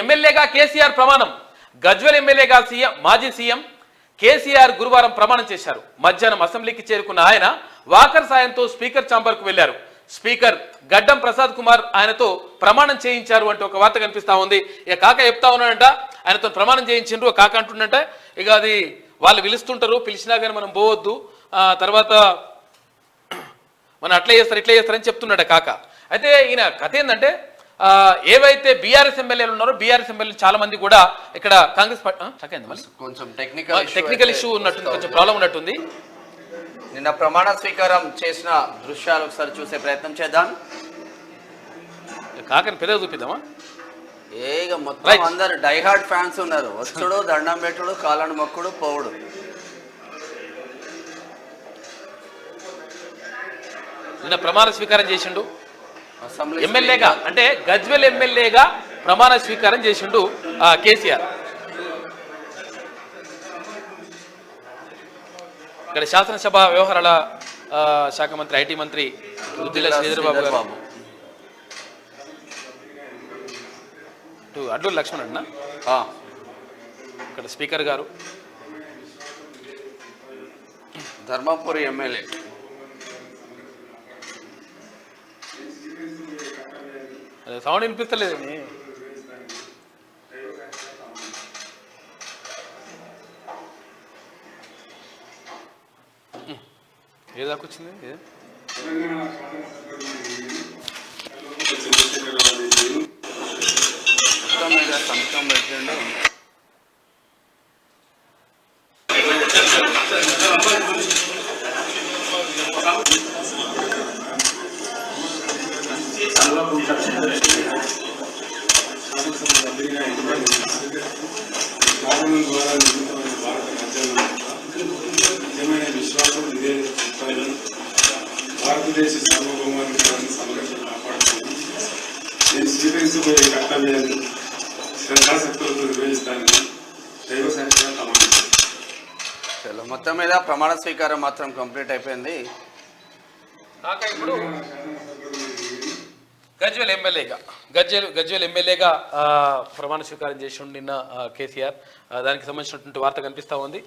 ఎమ్మెల్యేగా కేసీఆర్ ప్రమాణం. గజ్వేల్ ఎమ్మెల్యేగా మాజీ సీఎం కేసీఆర్ గురువారం ప్రమాణం చేశారు. మధ్యాహ్నం అసెంబ్లీకి చేరుకున్న ఆయన వాకర్ సాయంతో స్పీకర్ ఛాంబర్కు వెళ్లారు. స్పీకర్ గడ్డం ప్రసాద్ కుమార్ ఆయనతో ప్రమాణం చేయించారు అంటే ఒక వార్త కనిపిస్తా ఉంది. ఇక కాక చెప్తా ఉన్నాడంట, ఆయనతో ప్రమాణం చేయించిండ్రు. కాక అంటుండంట ఇక అది వాళ్ళు పిలుస్తుంటారు, పిలిచినా కానీ మనం పోవద్దు, తర్వాత మనం అట్లా చేస్తారని చెప్తున్నాడు కాక. అయితే ఈయన కథ ఏంటంటే ఏవైతే బీఆర్ఎస్ ఎమ్మెల్యేలు ఉన్నారో బీఆర్ఎస్ ఎమ్మెల్యేలు చాలా మంది కూడా ఇక్కడ కాంగ్రెస్ కొంచెం టెక్నికల్ ఇష్యూ ఉన్నట్టుంది, కొంచెం ప్రాబ్లం ఉన్నట్టుంది. నిన్న ప్రమాణ స్వీకారం చేసిన దృశ్యాలు ఒకసారి చూసే ప్రయత్నం చేద్దాం. కాకని పెద్ద చూపిద్దామా? ఏగా మొత్తం అందరు డైహార్డ్ ఫ్యాన్స్ ఉన్నారు. వచ్చుడు, దండం పెట్టుడు, కాలను మొక్కుడు, పోవుడు. నిన్న ప్రమాణ స్వీకారం చేసిండు ఎమ్మెల్యేగా, అంటే గజ్వేల్ ఎమ్మెల్యేగా ప్రమాణ స్వీకారం చేసిండు కేసీఆర్. ఇక్కడ శాసనసభ వ్యవహారాల శాఖ మంత్రి ఐటీ మంత్రి దుద్దిల్ల శ్రీధర్ బాబు గారు, అడ్లూరు లక్ష్మణ్ అన్న, ఇక్కడ స్పీకర్ గారు, ధర్మపురి ఎమ్మెల్యే, సౌండ్ వినిపిస్తలేదు. ఏ దాకా వచ్చింది? సంతకం పెట్టండి. విశ్వాసం ఇదే భారతదేశ సార్వభౌమాధికారాన్ని సంరక్షణ కాపాడుతుంది. నేను స్వీకరించబోయే కర్తవ్యాన్ని శ్రద్ధాశక్తులతో నిర్వహిస్తానని దైవ సాక్షిగా ప్రమాణిస్తాను. మొత్తం మీద ప్రమాణ స్వీకారం మాత్రం కంప్లీట్ అయిపోయింది. ఇప్పుడు గజ్వేల్ ఎమ్మెల్యేగా ప్రమాణ స్వీకారం చేసి నిన్న కేసీఆర్, దానికి సంబంధించినటువంటి వార్త కనిపిస్తా ఉంది.